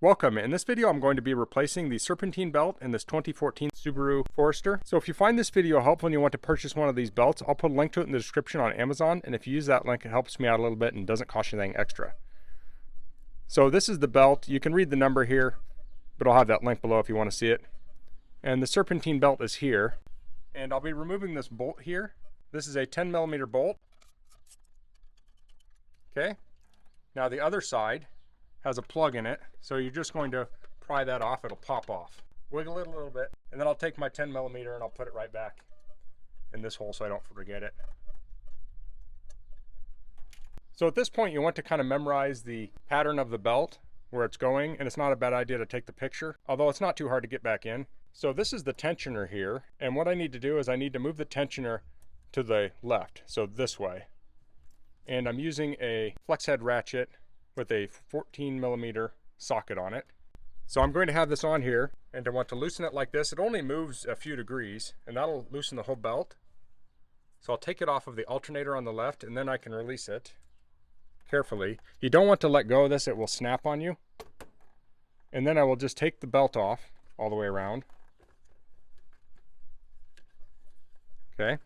Welcome. In this video I'm going to be replacing the Serpentine belt in this 2014 Subaru Forester. So if you find this video helpful and you want to purchase one of these belts, I'll put a link to it in the description on Amazon, and if you use that link it helps me out a little bit and doesn't cost you anything extra. So this is the belt. You can read the number here, but I'll have that link below if you want to see it. And the Serpentine belt is here, and I'll be removing this bolt here. This is a 10mm bolt. Okay, now the other side has a plug in it, so you're just going to pry that off. It'll pop off. Wiggle it a little bit, and then I'll take my 10mm and I'll put it right back in this hole so I don't forget it. So at this point you want to kind of memorize the pattern of the belt, where it's going, and it's not a bad idea to take the picture, although it's not too hard to get back in. So this is the tensioner here, and what I need to do is I need to move the tensioner to the left, so this way. And I'm using a flex head ratchet with a 14mm socket on it. So I'm going to have this on here, and I want to loosen it like this. It only moves a few degrees, and that'll loosen the whole belt. So I'll take it off of the alternator on the left, and then I can release it carefully. You don't want to let go of this, it will snap on you. And then I will just take the belt off all the way around. Okay.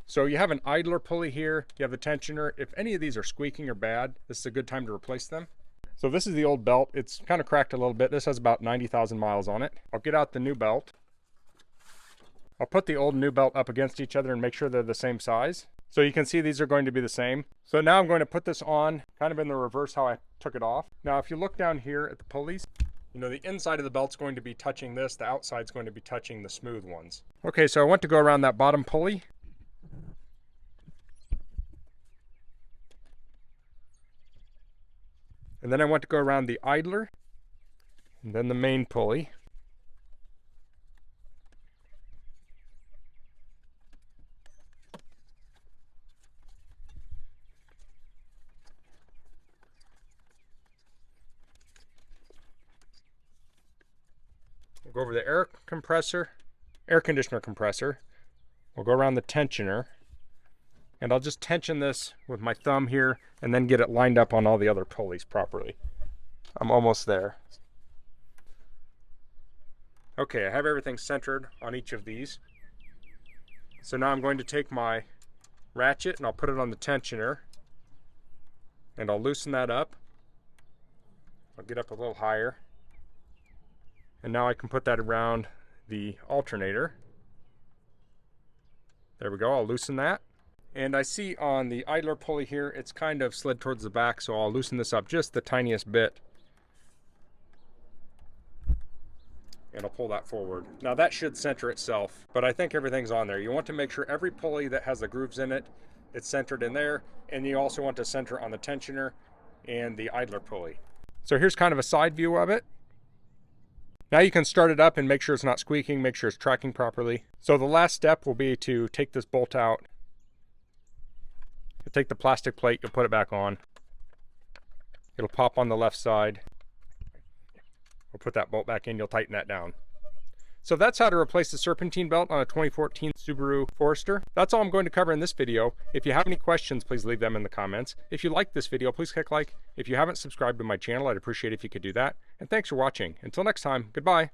So you have an idler pulley here, you have the tensioner. If any of these are squeaking or bad, this is a good time to replace them. So this is the old belt. It's kind of cracked a little bit. This has about 90,000 miles on it. I'll get out the new belt. I'll put the old and new belt up against each other and make sure they're the same size. So you can see these are going to be the same. So now I'm going to put this on kind of in the reverse how I took it off. Now if you look down here at the pulleys, you know, the inside of the belt's going to be touching this, the outside's going to be touching the smooth ones. Okay, so I want to go around that bottom pulley. And then I want to go around the idler, and then the main pulley. We'll go over the air conditioner compressor. We'll go around the tensioner. And I'll just tension this with my thumb here and then get it lined up on all the other pulleys properly. I'm almost there. Okay, I have everything centered on each of these. So now I'm going to take my ratchet and I'll put it on the tensioner. And I'll loosen that up. I'll get up a little higher. And now I can put that around the alternator. There we go, I'll loosen that. And I see on the idler pulley here, it's kind of slid towards the back, so I'll loosen this up just the tiniest bit. And I'll pull that forward. Now that should center itself, but I think everything's on there. You want to make sure every pulley that has the grooves in it, it's centered in there, and you also want to center on the tensioner and the idler pulley. So here's kind of a side view of it. Now you can start it up and make sure it's not squeaking, make sure it's tracking properly. So the last step will be to take this bolt out. You'll take the plastic plate, you'll put it back on. It'll pop on the left side. We'll put that bolt back in, you'll tighten that down. So that's how to replace the Serpentine belt on a 2014 Subaru Forester. That's all I'm going to cover in this video. If you have any questions, please leave them in the comments. If you liked this video, please click like. If you haven't subscribed to my channel, I'd appreciate it if you could do that. And thanks for watching. Until next time, goodbye.